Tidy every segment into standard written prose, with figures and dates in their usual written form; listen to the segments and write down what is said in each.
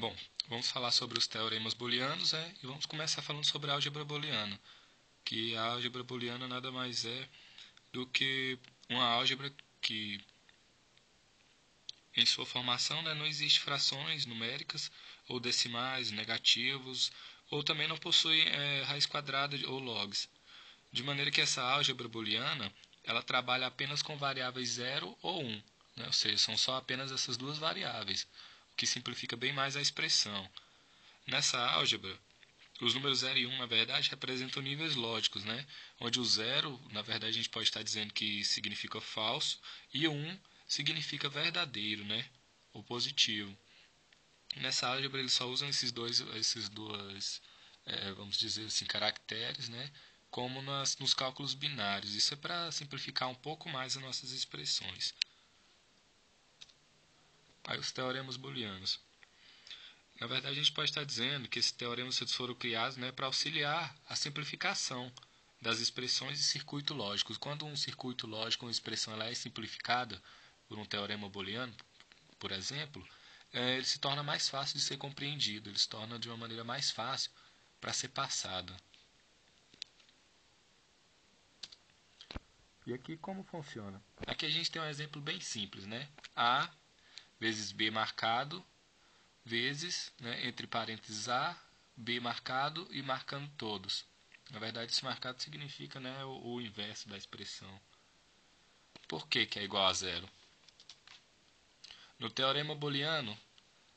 Bom, vamos falar sobre os teoremas booleanos, e vamos começar falando sobre a álgebra booleana, que a álgebra booleana nada mais é do que uma álgebra que, em sua formação, não existe frações numéricas ou decimais, negativos, ou também não possui raiz quadrada ou logs. De maneira que essa álgebra booleana ela trabalha apenas com variáveis 0 ou 1, ou seja, são só apenas essas duas variáveis, o que simplifica bem mais a expressão. Nessa álgebra, os números 0 e 1, na verdade, representam níveis lógicos, onde o 0, na verdade, a gente pode estar dizendo que significa falso, e o 1 significa verdadeiro, ou positivo. Nessa álgebra, eles só usam esses dois vamos dizer assim, caracteres, como nos cálculos binários. Isso é para simplificar um pouco mais as nossas expressões. Aí, os teoremas booleanos. Na verdade, a gente pode estar dizendo que esses teoremas foram criados para auxiliar a simplificação das expressões e circuitos lógicos. Quando um circuito lógico, uma expressão ela é simplificada por um teorema booleano, por exemplo, ele se torna mais fácil de ser compreendido, ele se torna de uma maneira mais fácil para ser passada. E aqui como funciona? Aqui a gente tem um exemplo bem simples, A vezes B marcado, vezes, entre parênteses A, B marcado e marcando todos. Na verdade, esse marcado significa o inverso da expressão. Por que é igual a zero? No teorema booleano,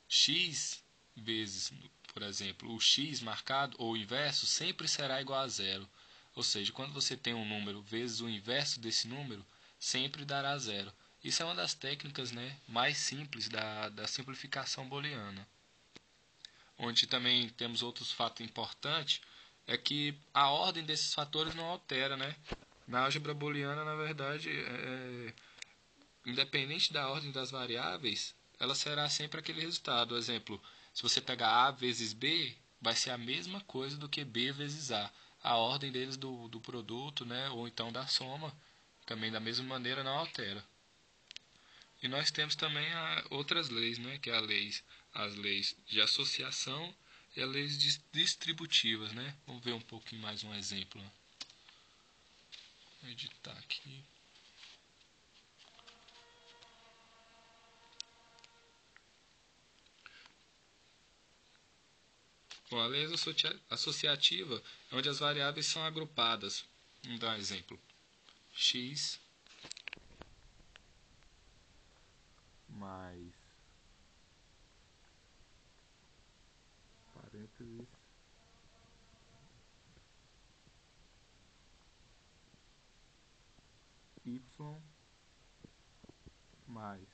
x vezes, por exemplo, o x marcado ou o inverso sempre será igual a zero. Ou seja, quando você tem um número vezes o inverso desse número, sempre dará zero. Isso é uma das técnicas mais simples da simplificação booleana. Onde também temos outros fatos importantes, é que a ordem desses fatores não altera. Na álgebra booleana, na verdade, independente da ordem das variáveis, ela será sempre aquele resultado. Por exemplo, se você pegar A vezes B, vai ser a mesma coisa do que B vezes A. A ordem deles do produto, ou então da soma, também da mesma maneira não altera. E nós temos também outras leis, que é as leis de associação e as leis distributivas. Vamos ver um pouquinho mais um exemplo. Vou editar aqui. Bom, a lei associativa é onde as variáveis são agrupadas. Vamos dar um exemplo. X mais parênteses y mais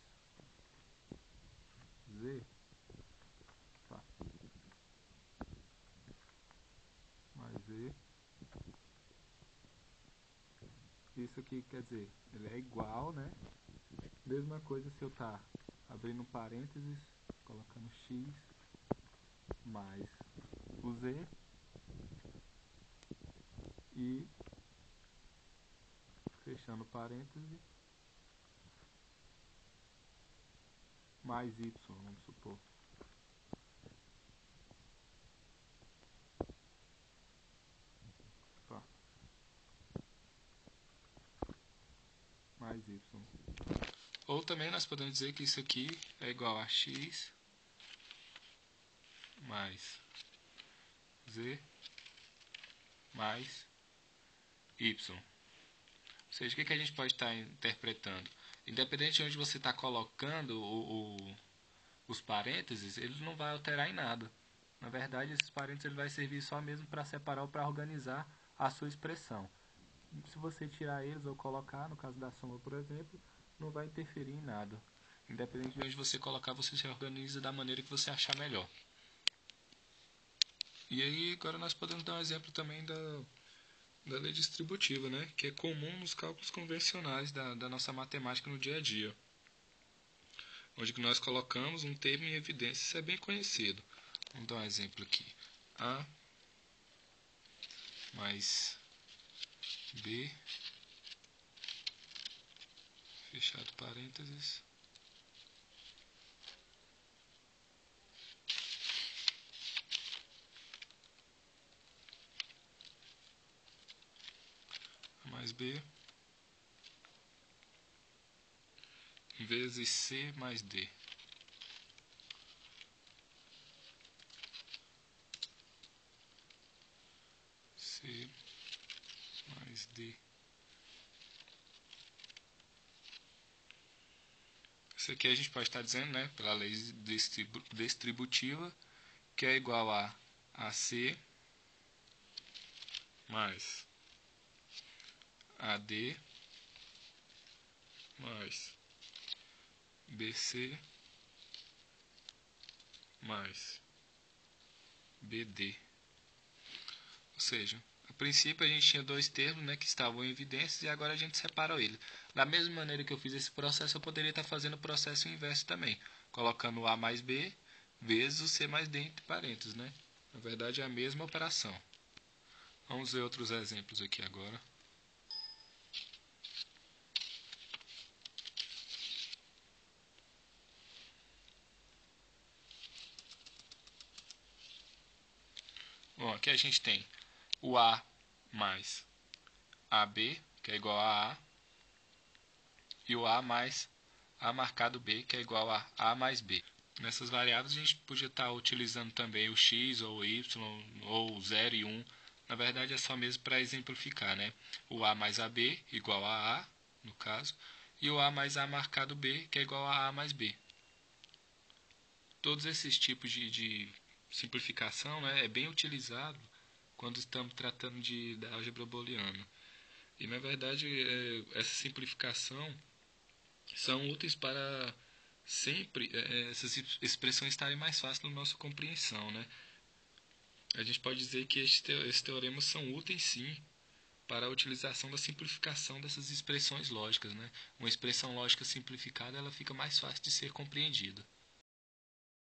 z mais z. Isso aqui quer dizer, ele é igual, Mesma coisa se eu estar abrindo parênteses, colocando x mais o z e fechando parênteses mais y, vamos supor. Mais y. Ou também nós podemos dizer que isso aqui é igual a x mais z mais y. Ou seja, o que a gente pode estar interpretando? Independente de onde você está colocando os parênteses, ele não vai alterar em nada. Na verdade, esses parênteses ele vai servir só mesmo para separar ou para organizar a sua expressão. Se você tirar eles ou colocar, no caso da soma, por exemplo, não vai interferir em nada. Independente de onde você colocar, você se organiza da maneira que você achar melhor. E aí, agora nós podemos dar um exemplo também da lei distributiva, que é comum nos cálculos convencionais da nossa matemática no dia a dia. Onde nós colocamos um termo em evidência. Isso é bem conhecido. Vamos dar um exemplo aqui. A mais B, fechado parênteses, mais B vezes C mais D. C mais D. Isso aqui a gente pode estar dizendo, né, pela lei distributiva, que é igual a AC mais AD mais BC mais BD. Ou seja, a princípio a gente tinha dois termos, né, que estavam em evidências e agora a gente separou eles. Da mesma maneira que eu fiz esse processo, eu poderia estar fazendo o processo inverso também, colocando o A mais B vezes o C mais D entre parênteses, né? Na verdade é a mesma operação. Vamos ver outros exemplos aqui agora. Bom, aqui a gente tem o A mais AB, que é igual a A, e o A mais A marcado B, que é igual a A mais B. Nessas variáveis a gente podia estar utilizando também o x ou o y, ou 0 e 1. Na verdade é só mesmo para exemplificar, né? O A mais AB igual a A, no caso, e o A mais A marcado B, que é igual a A mais B. Todos esses tipos de simplificação, né, é bem utilizado quando estamos tratando da álgebra booleana. E, na verdade, essa simplificação são úteis para sempre essas expressões estarem mais fáceis na nossa compreensão, né? A gente pode dizer que esses teoremas são úteis, sim, para a utilização da simplificação dessas expressões lógicas, né? Uma expressão lógica simplificada ela fica mais fácil de ser compreendida.